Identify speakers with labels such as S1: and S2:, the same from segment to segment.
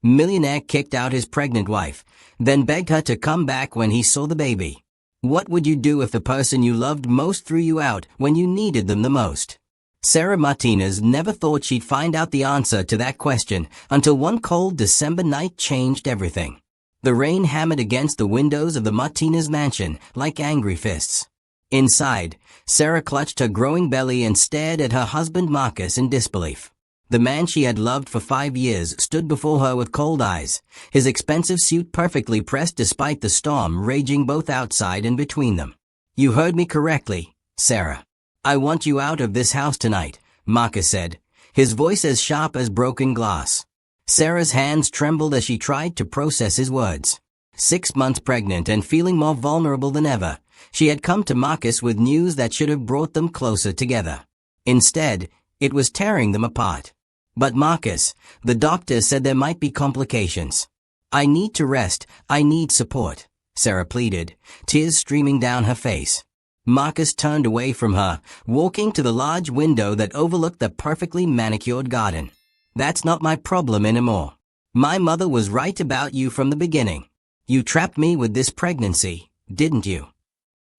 S1: Millionaire kicked out his pregnant wife, then begged her to come back when he saw the baby. What would you do if the person you loved most threw you out when you needed them the most? Sarah Martinez never thought she'd find out the answer to that question until one cold December night changed everything. The rain hammered against the windows of the Martinez mansion like angry fists. Inside, Sarah clutched her growing belly and stared at her husband Marcus in disbelief. The man she had loved for 5 years stood before her with cold eyes, his expensive suit perfectly pressed despite the storm raging both outside and between them. "You heard me correctly, Sarah. I want you out of this house tonight," Marcus said, his voice as sharp as broken glass. Sarah's hands trembled as she tried to process his words. 6 months pregnant and feeling more vulnerable than ever, she had come to Marcus with news that should have brought them closer together. Instead, it was tearing them apart. "But Marcus, the doctor said there might be complications. I need to rest, I need support," Sarah pleaded, tears streaming down her face. Marcus turned away from her, walking to the large window that overlooked the perfectly manicured garden. "That's not my problem anymore. My mother was right about you from the beginning. You trapped me with this pregnancy, didn't you?"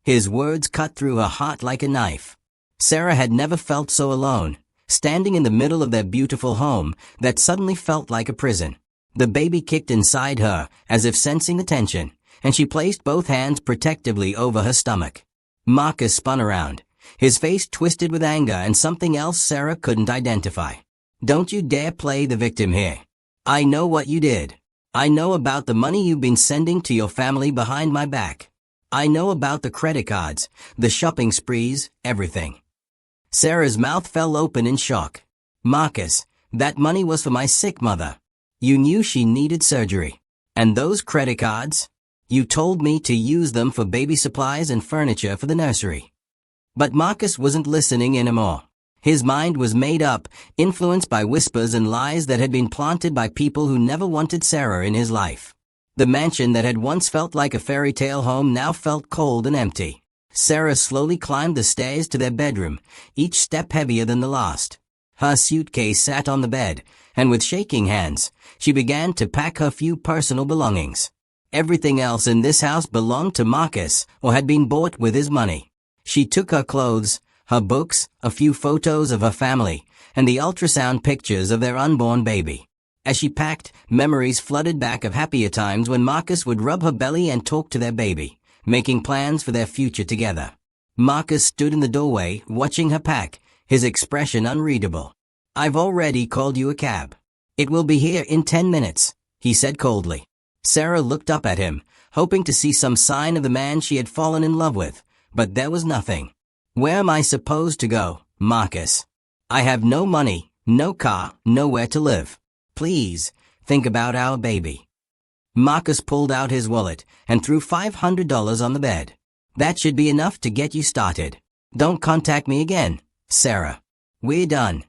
S1: His words cut through her heart like a knife. Sarah had never felt so alone, standing in the middle of their beautiful home that suddenly felt like a prison. The baby kicked inside her, as if sensing the tension, and she placed both hands protectively over her stomach. Marcus spun around, his face twisted with anger and something else Sarah couldn't identify. "Don't you dare play the victim here. I know what you did. I know about the money you've been sending to your family behind my back. I know about the credit cards, the shopping sprees, everything." Sarah's mouth fell open in shock. "Marcus, that money was for my sick mother. You knew she needed surgery. And those credit cards? You told me to use them for baby supplies and furniture for the nursery." But Marcus wasn't listening anymore. His mind was made up, influenced by whispers and lies that had been planted by people who never wanted Sarah in his life. The mansion that had once felt like a fairy tale home now felt cold and empty. Sarah slowly climbed the stairs to their bedroom, each step heavier than the last. Her suitcase sat on the bed, and with shaking hands, she began to pack her few personal belongings. Everything else in this house belonged to Marcus or had been bought with his money. She took her clothes, her books, a few photos of her family, and the ultrasound pictures of their unborn baby. As she packed, memories flooded back of happier times when Marcus would rub her belly and talk to their baby, making plans for their future together. Marcus stood in the doorway, watching her pack, his expression unreadable. "I've already called you a cab. It will be here in 10 minutes, he said coldly. Sarah looked up at him, hoping to see some sign of the man she had fallen in love with, but there was nothing. "Where am I supposed to go, Marcus? I have no money, no car, nowhere to live. Please, think about our baby." Marcus pulled out his wallet and threw $500 on the bed. "That should be enough to get you started. Don't contact me again, Sarah. We're done."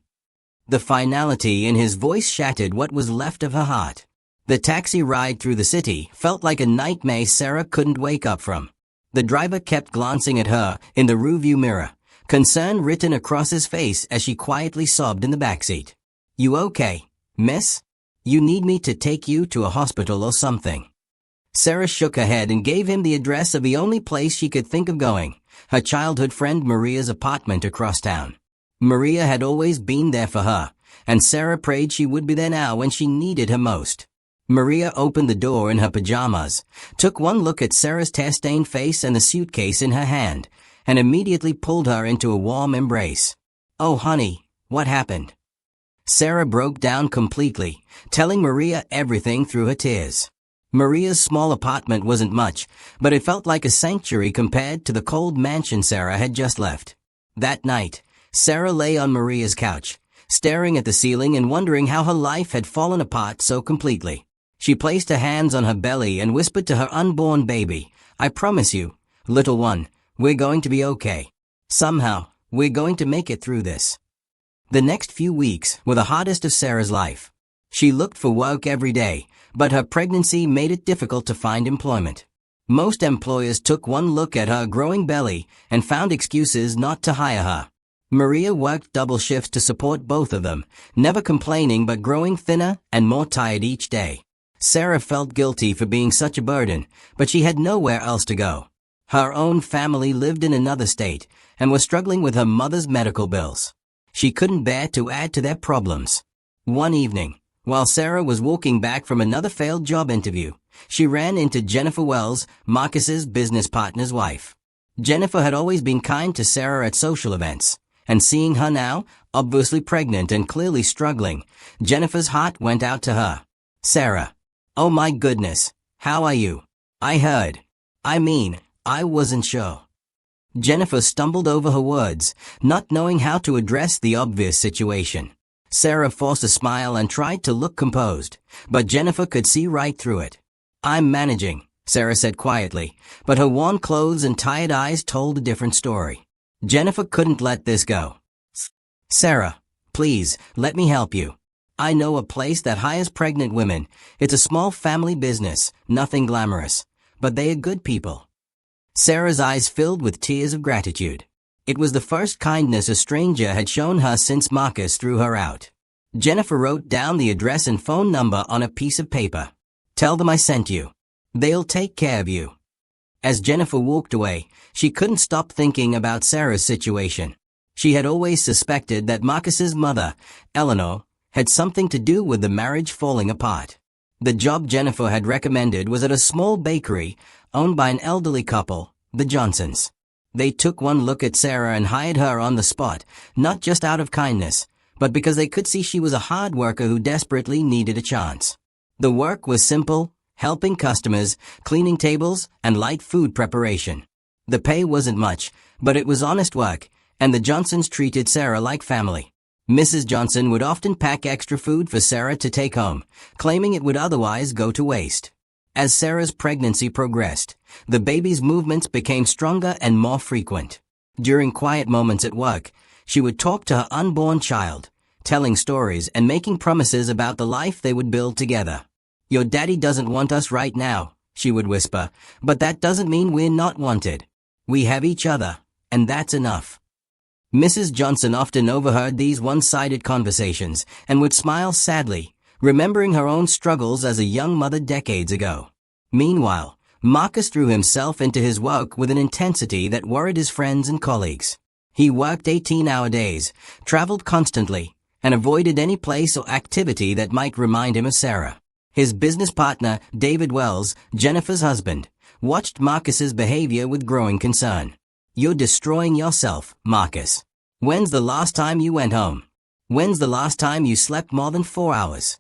S1: The finality in his voice shattered what was left of her heart. The taxi ride through the city felt like a nightmare Sarah couldn't wake up from. The driver kept glancing at her in the rearview mirror, concern written across his face as she quietly sobbed in the backseat. "You okay, miss? You need me to take you to a hospital or something?" Sarah shook her head and gave him the address of the only place she could think of going, her childhood friend Maria's apartment across town. Maria had always been there for her, and Sarah prayed she would be there now when she needed her most. Maria opened the door in her pajamas, took one look at Sarah's tear-stained face and the suitcase in her hand, and immediately pulled her into a warm embrace. "Oh honey, what happened?" Sarah broke down completely, telling Maria everything through her tears. Maria's small apartment wasn't much, but it felt like a sanctuary compared to the cold mansion Sarah had just left. That night, Sarah lay on Maria's couch, staring at the ceiling and wondering how her life had fallen apart so completely. She placed her hands on her belly and whispered to her unborn baby, "I promise you, little one, we're going to be okay. Somehow, we're going to make it through this." The next few weeks were the hardest of Sarah's life. She looked for work every day, but her pregnancy made it difficult to find employment. Most employers took one look at her growing belly and found excuses not to hire her. Maria worked double shifts to support both of them, never complaining but growing thinner and more tired each day. Sarah felt guilty for being such a burden, but she had nowhere else to go. Her own family lived in another state and was struggling with her mother's medical bills. She couldn't bear to add to their problems. One evening, while Sarah was walking back from another failed job interview, she ran into Jennifer Wells, Marcus's business partner's wife. Jennifer had always been kind to Sarah at social events, and seeing her now, obviously pregnant and clearly struggling, Jennifer's heart went out to her. "Sarah. Oh my goodness, how are you? I heard. I wasn't sure." Jennifer stumbled over her words, not knowing how to address the obvious situation. Sarah forced a smile and tried to look composed, but Jennifer could see right through it. "I'm managing," Sarah said quietly, but her worn clothes and tired eyes told a different story. Jennifer couldn't let this go. "Sarah, please, let me help you. I know a place that hires pregnant women. It's a small family business, nothing glamorous, but they are good people." Sarah's eyes filled with tears of gratitude. It was the first kindness a stranger had shown her since Marcus threw her out. Jennifer wrote down the address and phone number on a piece of paper. "Tell them I sent you. They'll take care of you." As Jennifer walked away, she couldn't stop thinking about Sarah's situation. She had always suspected that Marcus's mother, Eleanor, had something to do with the marriage falling apart. The job Jennifer had recommended was at a small bakery owned by an elderly couple, the Johnsons. They took one look at Sarah and hired her on the spot, not just out of kindness, but because they could see she was a hard worker who desperately needed a chance. The work was simple, helping customers, cleaning tables, and light food preparation. The pay wasn't much, but it was honest work, and the Johnsons treated Sarah like family. Mrs. Johnson would often pack extra food for Sarah to take home, claiming it would otherwise go to waste. As Sarah's pregnancy progressed, the baby's movements became stronger and more frequent. During quiet moments at work, she would talk to her unborn child, telling stories and making promises about the life they would build together. "Your daddy doesn't want us right now," she would whisper, "but that doesn't mean we're not wanted. We have each other, and that's enough." Mrs. Johnson often overheard these one-sided conversations and would smile sadly, remembering her own struggles as a young mother decades ago. Meanwhile, Marcus threw himself into his work with an intensity that worried his friends and colleagues. He worked 18-hour days, traveled constantly, and avoided any place or activity that might remind him of Sarah. His business partner, David Wells, Jennifer's husband, watched Marcus's behavior with growing concern. "You're destroying yourself, Marcus. When's the last time you went home? When's the last time you slept more than 4 hours?"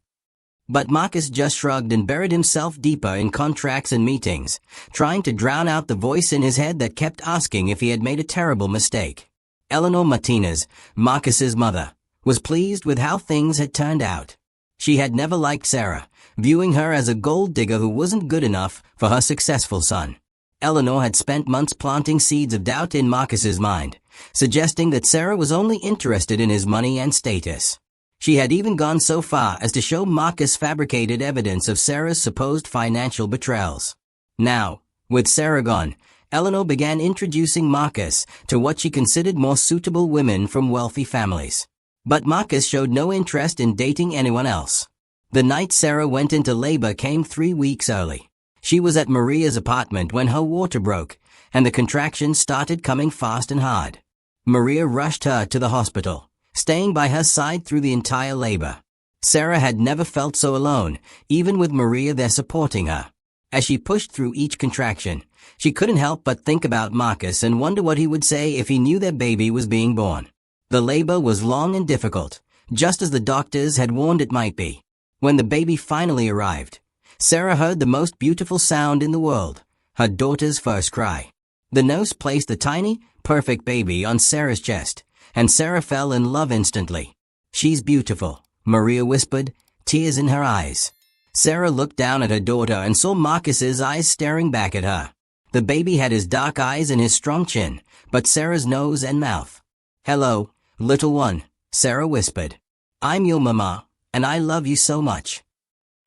S1: But Marcus just shrugged and buried himself deeper in contracts and meetings, trying to drown out the voice in his head that kept asking if he had made a terrible mistake. Eleanor Martinez, Marcus's mother, was pleased with how things had turned out. She had never liked Sarah, viewing her as a gold digger who wasn't good enough for her successful son. Eleanor had spent months planting seeds of doubt in Marcus's mind, suggesting that Sarah was only interested in his money and status. She had even gone so far as to show Marcus fabricated evidence of Sarah's supposed financial betrayals. Now, with Sarah gone, Eleanor began introducing Marcus to what she considered more suitable women from wealthy families. But Marcus showed no interest in dating anyone else. The night Sarah went into labor came 3 weeks early. She was at Maria's apartment when her water broke, and the contractions started coming fast and hard. Maria rushed her to the hospital, staying by her side through the entire labor. Sarah had never felt so alone, even with Maria there supporting her. As she pushed through each contraction, she couldn't help but think about Marcus and wonder what he would say if he knew their baby was being born. The labor was long and difficult, just as the doctors had warned it might be. When the baby finally arrived, Sarah heard the most beautiful sound in the world, her daughter's first cry. The nurse placed the tiny, perfect baby on Sarah's chest, and Sarah fell in love instantly. "She's beautiful," Maria whispered, tears in her eyes. Sarah looked down at her daughter and saw Marcus's eyes staring back at her. The baby had his dark eyes and his strong chin, but Sarah's nose and mouth. "Hello, little one," Sarah whispered. "I'm your mama, and I love you so much."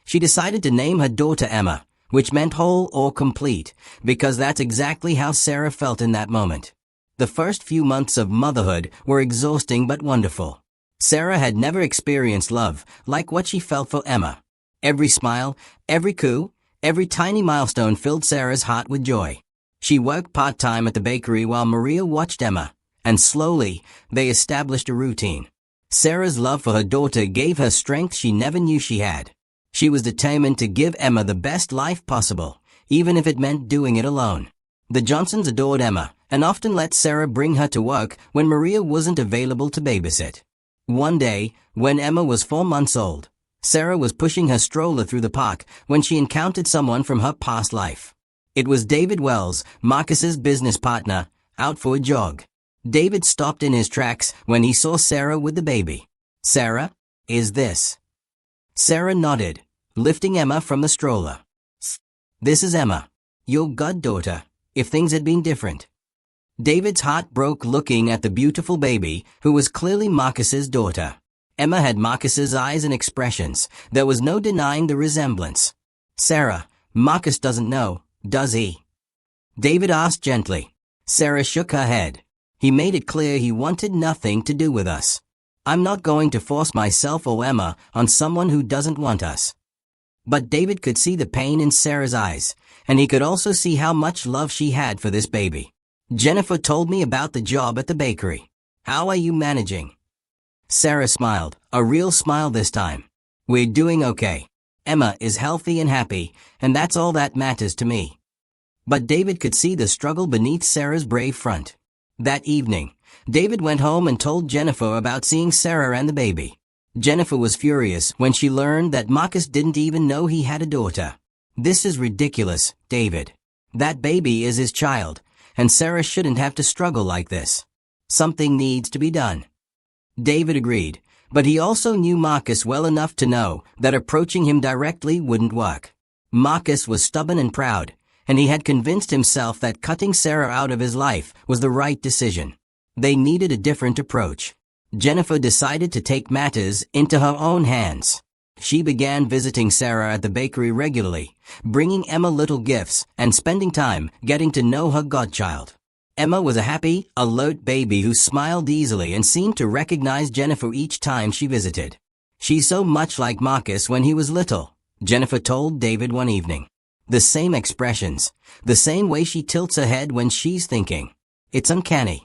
S1: She decided to name her daughter Emma, which meant whole or complete, because that's exactly how Sarah felt in that moment. The first few months of motherhood were exhausting but wonderful. Sarah had never experienced love like what she felt for Emma. Every smile, every coo, every tiny milestone filled Sarah's heart with joy. She worked part-time at the bakery while Maria watched Emma, and slowly, they established a routine. Sarah's love for her daughter gave her strength she never knew she had. She was determined to give Emma the best life possible, even if it meant doing it alone. The Johnsons adored Emma, and often let Sarah bring her to work when Maria wasn't available to babysit. One day, when Emma was 4 months old, Sarah was pushing her stroller through the park when she encountered someone from her past life. It was David Wells, Marcus's business partner, out for a jog. David stopped in his tracks when he saw Sarah with the baby. "Sarah, is this?" Sarah nodded, lifting Emma from the stroller. "This is Emma, your goddaughter, if things had been different." David's heart broke looking at the beautiful baby, who was clearly Marcus's daughter. Emma had Marcus's eyes and expressions. There was no denying the resemblance. "Sarah, Marcus doesn't know, does he?" David asked gently. Sarah shook her head. "He made it clear he wanted nothing to do with us. I'm not going to force myself or Emma on someone who doesn't want us." But David could see the pain in Sarah's eyes, and he could also see how much love she had for this baby. "Jennifer told me about the job at the bakery. How are you managing?" Sarah smiled, a real smile this time. "We're doing okay. Emma is healthy and happy, and that's all that matters to me." But David could see the struggle beneath Sarah's brave front. That evening, David went home and told Jennifer about seeing Sarah and the baby. Jennifer was furious when she learned that Marcus didn't even know he had a daughter. "This is ridiculous, David. That baby is his child, and Sarah shouldn't have to struggle like this. Something needs to be done." David agreed, but he also knew Marcus well enough to know that approaching him directly wouldn't work. Marcus was stubborn and proud, and he had convinced himself that cutting Sarah out of his life was the right decision. They needed a different approach. Jennifer decided to take matters into her own hands. She began visiting Sarah at the bakery regularly, bringing Emma little gifts and spending time getting to know her godchild. Emma was a happy, alert baby who smiled easily and seemed to recognize Jennifer each time she visited. "She's so much like Marcus when he was little," Jennifer told David one evening. "The same expressions, the same way she tilts her head when she's thinking. It's uncanny."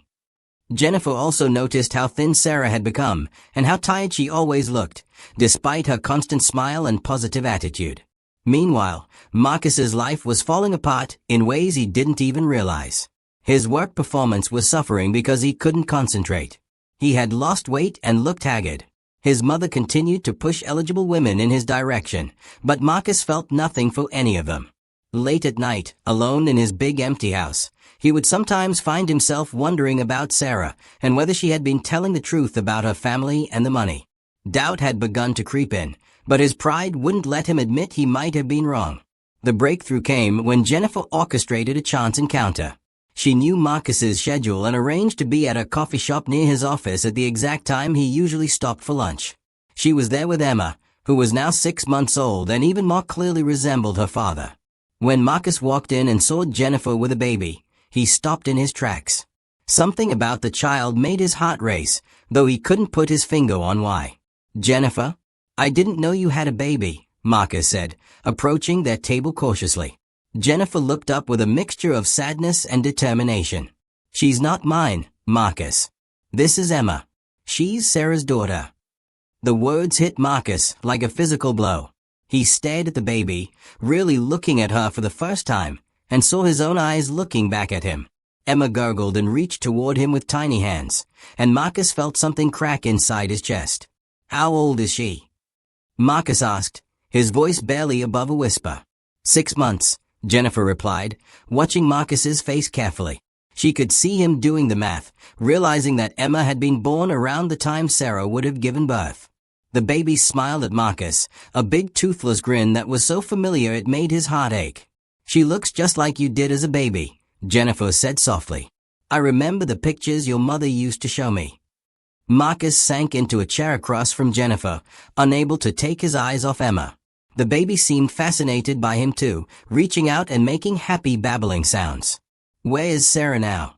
S1: Jennifer also noticed how thin Sarah had become and how tired she always looked, despite her constant smile and positive attitude. Meanwhile, Marcus's life was falling apart in ways he didn't even realize. His work performance was suffering because he couldn't concentrate. He had lost weight and looked haggard. His mother continued to push eligible women in his direction, but Marcus felt nothing for any of them. Late at night, alone in his big empty house, he would sometimes find himself wondering about Sarah and whether she had been telling the truth about her family and the money. Doubt had begun to creep in, but his pride wouldn't let him admit he might have been wrong. The breakthrough came when Jennifer orchestrated a chance encounter. She knew Marcus's schedule and arranged to be at a coffee shop near his office at the exact time he usually stopped for lunch. She was there with Emma, who was now 6 months old and even more clearly resembled her father. When Marcus walked in and saw Jennifer with a baby, he stopped in his tracks. Something about the child made his heart race, though he couldn't put his finger on why. "Jennifer, I didn't know you had a baby," Marcus said, approaching their table cautiously. Jennifer looked up with a mixture of sadness and determination. "She's not mine, Marcus. This is Emma. She's Sarah's daughter." The words hit Marcus like a physical blow. He stared at the baby, really looking at her for the first time, and saw his own eyes looking back at him. Emma gurgled and reached toward him with tiny hands, and Marcus felt something crack inside his chest. "How old is she?" Marcus asked, his voice barely above a whisper. 6 months. Jennifer replied, watching Marcus's face carefully. She could see him doing the math, realizing that Emma had been born around the time Sarah would have given birth. The baby smiled at Marcus, a big toothless grin that was so familiar it made his heart ache. "She looks just like you did as a baby," Jennifer said softly. "I remember the pictures your mother used to show me." Marcus sank into a chair across from Jennifer, unable to take his eyes off Emma. The baby seemed fascinated by him too, reaching out and making happy babbling sounds. "Where is Sarah now?"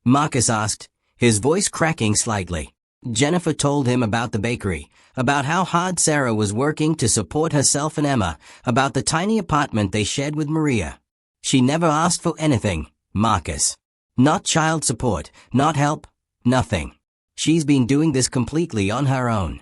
S1: Marcus asked, his voice cracking slightly. Jennifer told him about the bakery, about how hard Sarah was working to support herself and Emma, about the tiny apartment they shared with Maria. She never asked for anything, Marcus. Not child support, not help, nothing. She's been doing this completely on her own.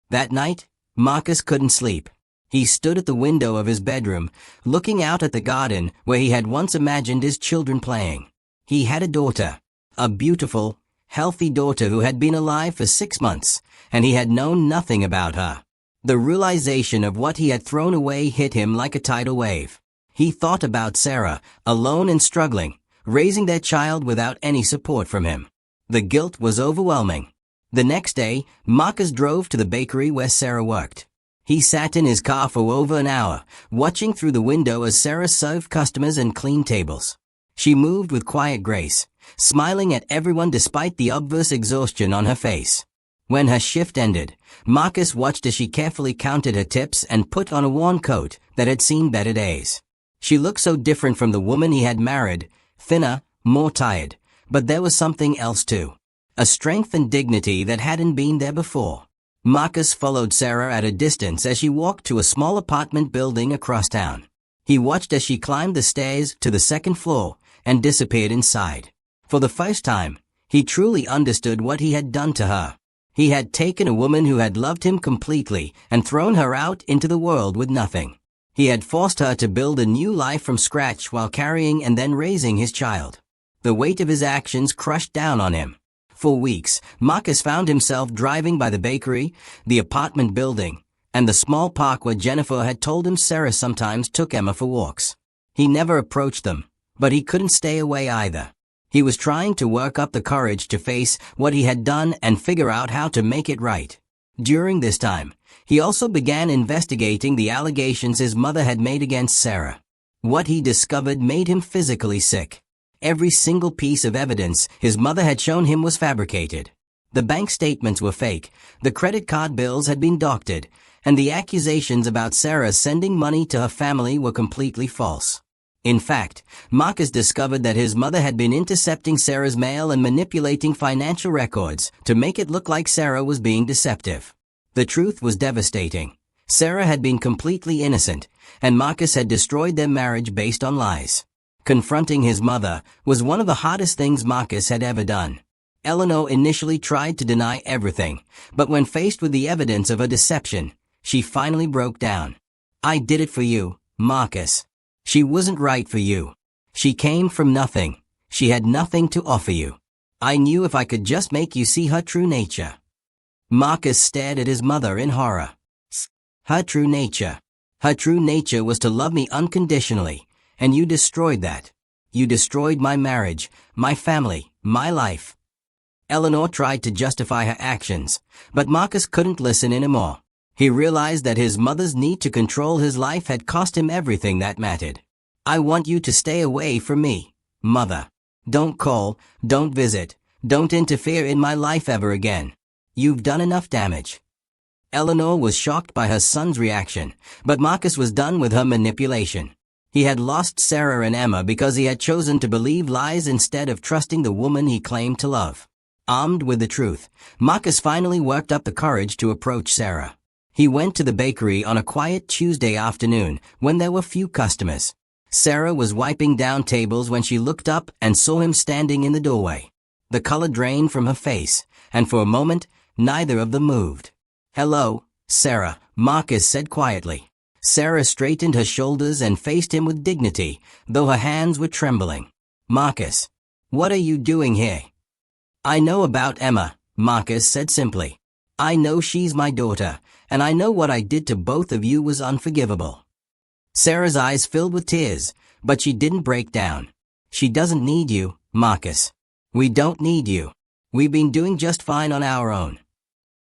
S1: That night, Marcus couldn't sleep. He stood at the window of his bedroom, looking out at the garden where he had once imagined his children playing. He had a daughter, a beautiful, healthy daughter who had been alive for 6 months, and he had known nothing about her. The realization of what he had thrown away hit him like a tidal wave. He thought about Sarah, alone and struggling, raising their child without any support from him. The guilt was overwhelming. The next day, Marcus drove to the bakery where Sarah worked. He sat in his car for over an hour, watching through the window as Sarah served customers and cleaned tables. She moved with quiet grace, smiling at everyone despite the obvious exhaustion on her face. When her shift ended, Marcus watched as she carefully counted her tips and put on a worn coat that had seen better days. She looked so different from the woman he had married, thinner, more tired, but there was something else too. A strength and dignity that hadn't been there before. Marcus followed Sarah at a distance as she walked to a small apartment building across town. He watched as she climbed the stairs to the second floor and disappeared inside. For the first time, he truly understood what he had done to her. He had taken a woman who had loved him completely and thrown her out into the world with nothing. He had forced her to build a new life from scratch while carrying and then raising his child. The weight of his actions crushed down on him. For weeks, Marcus found himself driving by the bakery, the apartment building, and the small park where Jennifer had told him Sarah sometimes took Emma for walks. He never approached them, but he couldn't stay away either. He was trying to work up the courage to face what he had done and figure out how to make it right. During this time, he also began investigating the allegations his mother had made against Sarah. What he discovered made him physically sick. Every single piece of evidence his mother had shown him was fabricated. The bank statements were fake, the credit card bills had been doctored, and the accusations about Sarah sending money to her family were completely false. In fact, Marcus discovered that his mother had been intercepting Sarah's mail and manipulating financial records to make it look like Sarah was being deceptive. The truth was devastating. Sarah had been completely innocent, and Marcus had destroyed their marriage based on lies. Confronting his mother was one of the hardest things Marcus had ever done. Eleanor initially tried to deny everything, but when faced with the evidence of her deception, she finally broke down. "I did it for you, Marcus. She wasn't right for you. She came from nothing. She had nothing to offer you. I knew if I could just make you see her true nature." Marcus stared at his mother in horror. Her true nature. Her true nature was to love me unconditionally, and you destroyed that. You destroyed my marriage, my family, my life. Eleanor tried to justify her actions, but Marcus couldn't listen anymore. He realized that his mother's need to control his life had cost him everything that mattered. "I want you to stay away from me, Mother. Don't call, don't visit, don't interfere in my life ever again. You've done enough damage." Eleanor was shocked by her son's reaction, but Marcus was done with her manipulation. He had lost Sarah and Emma because he had chosen to believe lies instead of trusting the woman he claimed to love. Armed with the truth, Marcus finally worked up the courage to approach Sarah. He went to the bakery on a quiet Tuesday afternoon when there were few customers. Sarah was wiping down tables when she looked up and saw him standing in the doorway. The color drained from her face, and for a moment, neither of them moved. "Hello, Sarah," Marcus said quietly. Sarah straightened her shoulders and faced him with dignity, though her hands were trembling. "Marcus, what are you doing here?" "I know about Emma," Marcus said simply. "I know she's my daughter, and I know what I did to both of you was unforgivable." Sarah's eyes filled with tears, but she didn't break down. "She doesn't need you, Marcus. We don't need you. We've been doing just fine on our own."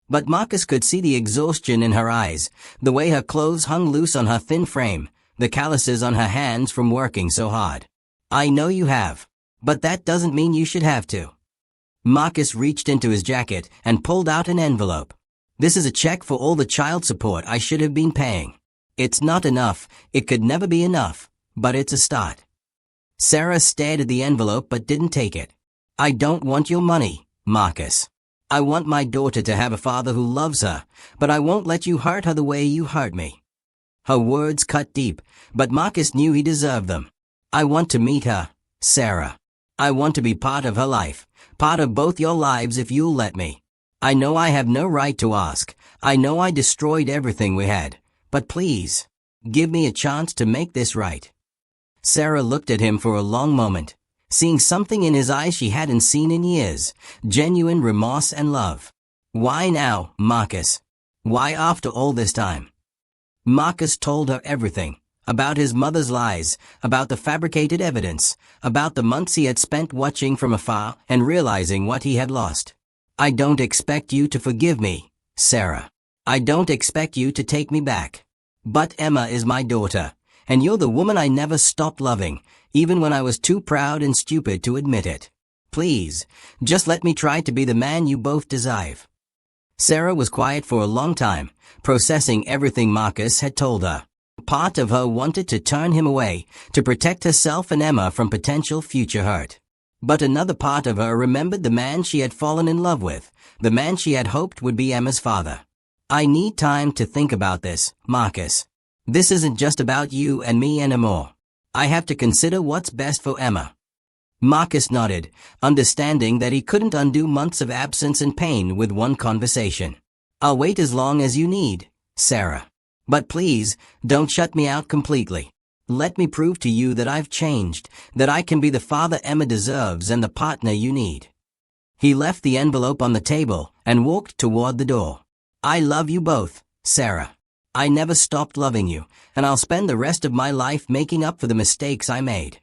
S1: But Marcus could see the exhaustion in her eyes, the way her clothes hung loose on her thin frame, the calluses on her hands from working so hard. "I know you have, but that doesn't mean you should have to." Marcus reached into his jacket and pulled out an envelope. "This is a check for all the child support I should have been paying. It's not enough, it could never be enough, but it's a start." Sarah stared at the envelope but didn't take it. "I don't want your money, Marcus. I want my daughter to have a father who loves her, but I won't let you hurt her the way you hurt me." Her words cut deep, but Marcus knew he deserved them. "I want to meet her, Sarah. I want to be part of her life, part of both your lives if you'll let me. I know I have no right to ask. I know I destroyed everything we had. But please, give me a chance to make this right." Sarah looked at him for a long moment, seeing something in his eyes she hadn't seen in years, genuine remorse and love. "Why now, Marcus? Why after all this time?" Marcus told her everything, about his mother's lies, about the fabricated evidence, about the months he had spent watching from afar and realizing what he had lost. "I don't expect you to forgive me, Sarah. I don't expect you to take me back. But Emma is my daughter, and you're the woman I never stopped loving, even when I was too proud and stupid to admit it. Please, just let me try to be the man you both deserve." Sarah was quiet for a long time, processing everything Marcus had told her. Part of her wanted to turn him away, to protect herself and Emma from potential future hurt. But another part of her remembered the man she had fallen in love with, the man she had hoped would be Emma's father. "I need time to think about this, Marcus. This isn't just about you and me anymore. I have to consider what's best for Emma." Marcus nodded, understanding that he couldn't undo months of absence and pain with one conversation. "I'll wait as long as you need, Sarah. But please, don't shut me out completely. Let me prove to you that I've changed, that I can be the father Emma deserves and the partner you need." He left the envelope on the table and walked toward the door. "I love you both, Sarah. I never stopped loving you, and I'll spend the rest of my life making up for the mistakes I made."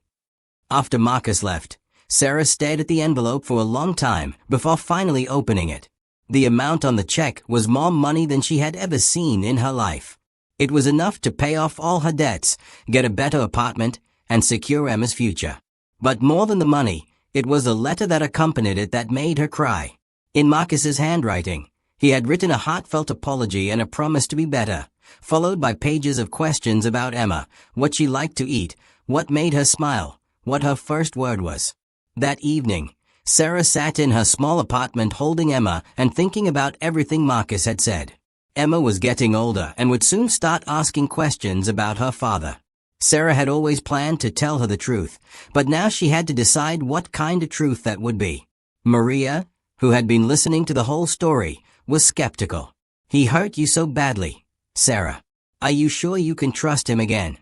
S1: After Marcus left, Sarah stared at the envelope for a long time before finally opening it. The amount on the check was more money than she had ever seen in her life. It was enough to pay off all her debts, get a better apartment, and secure Emma's future. But more than the money, it was the letter that accompanied it that made her cry. In Marcus's handwriting, he had written a heartfelt apology and a promise to be better, followed by pages of questions about Emma, what she liked to eat, what made her smile, what her first word was. That evening, Sarah sat in her small apartment holding Emma and thinking about everything Marcus had said. Emma was getting older and would soon start asking questions about her father. Sarah had always planned to tell her the truth, but now she had to decide what kind of truth that would be. Maria, who had been listening to the whole story, was skeptical. "He hurt you so badly, Sarah. Are you sure you can trust him again?"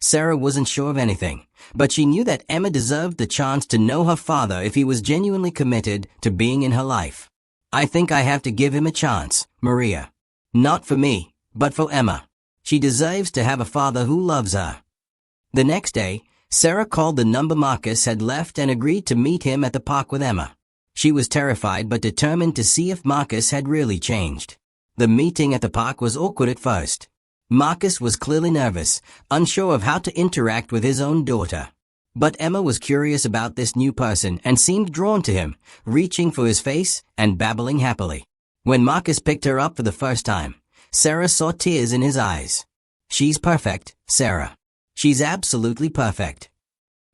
S1: Sarah wasn't sure of anything, but she knew that Emma deserved the chance to know her father if he was genuinely committed to being in her life. "I think I have to give him a chance, Maria. Not for me, but for Emma. She deserves to have a father who loves her." The next day, Sarah called the number Marcus had left and agreed to meet him at the park with Emma. She was terrified but determined to see if Marcus had really changed. The meeting at the park was awkward at first. Marcus was clearly nervous, unsure of how to interact with his own daughter. But Emma was curious about this new person and seemed drawn to him, reaching for his face and babbling happily. When Marcus picked her up for the first time, Sarah saw tears in his eyes. "She's perfect, Sarah. She's absolutely perfect."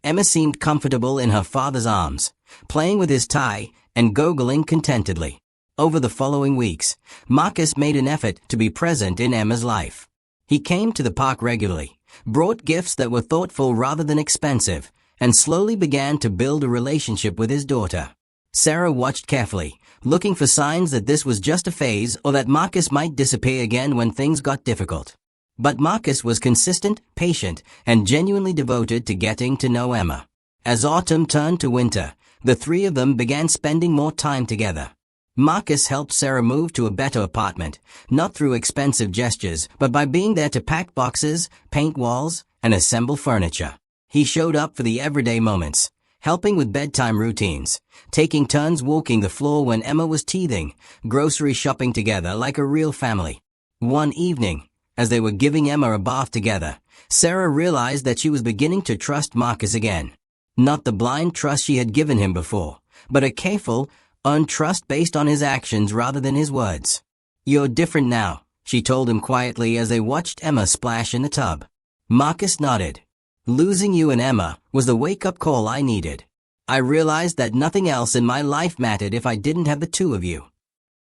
S1: Emma seemed comfortable in her father's arms, playing with his tie and gurgling contentedly. Over the following weeks, Marcus made an effort to be present in Emma's life. He came to the park regularly, brought gifts that were thoughtful rather than expensive, and slowly began to build a relationship with his daughter. Sarah watched carefully, looking for signs that this was just a phase or that Marcus might disappear again when things got difficult. But Marcus was consistent, patient, and genuinely devoted to getting to know Emma. As autumn turned to winter, the three of them began spending more time together. Marcus helped Sarah move to a better apartment, not through expensive gestures, but by being there to pack boxes, paint walls, and assemble furniture. He showed up for the everyday moments, helping with bedtime routines, taking turns walking the floor when Emma was teething, grocery shopping together like a real family. One evening, as they were giving Emma a bath together, Sarah realized that she was beginning to trust Marcus again. Not the blind trust she had given him before, but a careful, earned trust based on his actions rather than his words. "You're different now," she told him quietly as they watched Emma splash in the tub. Marcus nodded. "Losing you and Emma was the wake-up call I needed. I realized that nothing else in my life mattered if I didn't have the two of you.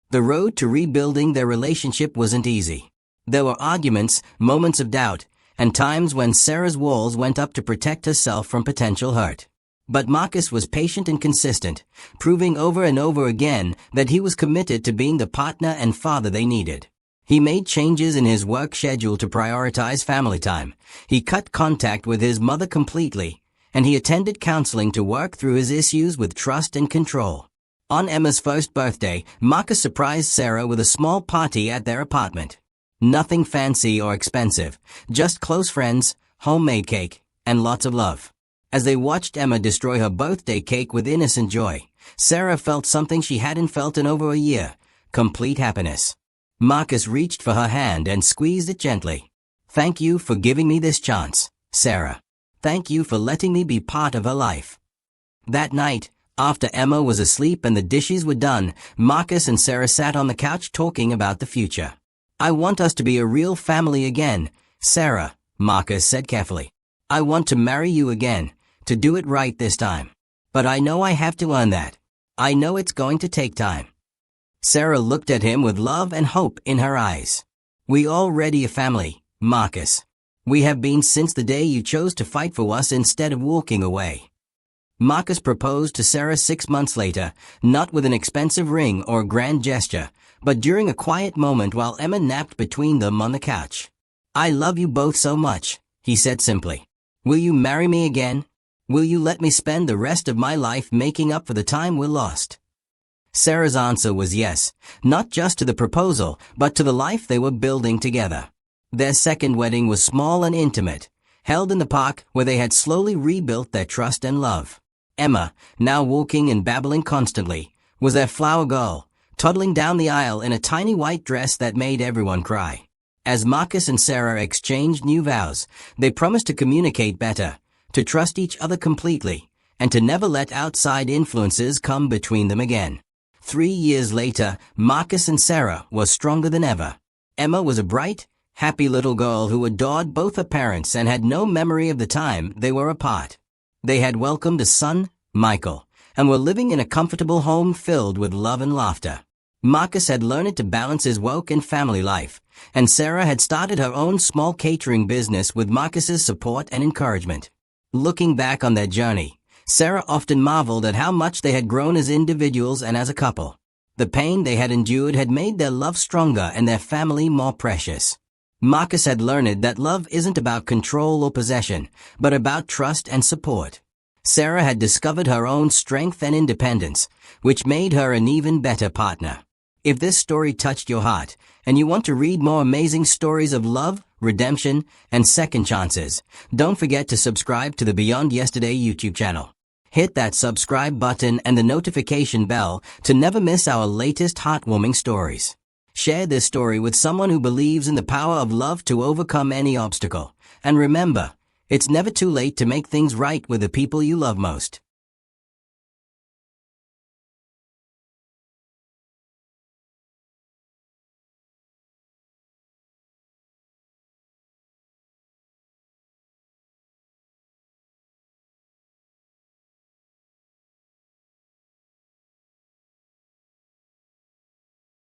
S1: The road to rebuilding their relationship wasn't easy. There were arguments, moments of doubt, and times when Sarah's walls went up to protect herself from potential hurt. But Marcus was patient and consistent, proving over and over again that he was committed to being the partner and father they needed. He made changes in his work schedule to prioritize family time. He cut contact with his mother completely, and he attended counseling to work through his issues with trust and control. On Emma's first birthday, Marcus surprised Sarah with a small party at their apartment. Nothing fancy or expensive, just close friends, homemade cake, and lots of love. As they watched Emma destroy her birthday cake with innocent joy, Sarah felt something she hadn't felt in over a year: complete happiness. Marcus reached for her hand and squeezed it gently. "Thank you for giving me this chance, Sarah. Thank you for letting me be part of her life." That night, after Emma was asleep and the dishes were done, Marcus and Sarah sat on the couch talking about the future. "I want us to be a real family again, Sarah," Marcus said carefully. "I want to marry you again, to do it right this time. But I know I have to earn that. I know it's going to take time." Sarah looked at him with love and hope in her eyes. "We already a family, Marcus. We have been since the day you chose to fight for us instead of walking away." Marcus proposed to Sarah 6 months later, not with an expensive ring or grand gesture, but during a quiet moment while Emma napped between them on the couch. "I love you both so much," he said simply. "Will you marry me again? Will you let me spend the rest of my life making up for the time we lost?" Sarah's answer was yes, not just to the proposal, but to the life they were building together. Their second wedding was small and intimate, held in the park where they had slowly rebuilt their trust and love. Emma, now walking and babbling constantly, was their flower girl, toddling down the aisle in a tiny white dress that made everyone cry. As Marcus and Sarah exchanged new vows, they promised to communicate better, to trust each other completely, and to never let outside influences come between them again. 3 years later, Marcus and Sarah were stronger than ever. Emma was a bright, happy little girl who adored both her parents and had no memory of the time they were apart. They had welcomed a son, Michael, and were living in a comfortable home filled with love and laughter. Marcus had learned to balance his work and family life, and Sarah had started her own small catering business with Marcus's support and encouragement. Looking back on their journey, Sarah often marveled at how much they had grown as individuals and as a couple. The pain they had endured had made their love stronger and their family more precious. Marcus had learned that love isn't about control or possession, but about trust and support. Sarah had discovered her own strength and independence, which made her an even better partner. If this story touched your heart, and you want to read more amazing stories of love, redemption, and second chances, don't forget to subscribe to the Beyond Yesterday YouTube channel. Hit that subscribe button and the notification bell to never miss our latest heartwarming stories. Share this story with someone who believes in the power of love to overcome any obstacle. And remember, it's never too late to make things right with the people you love most.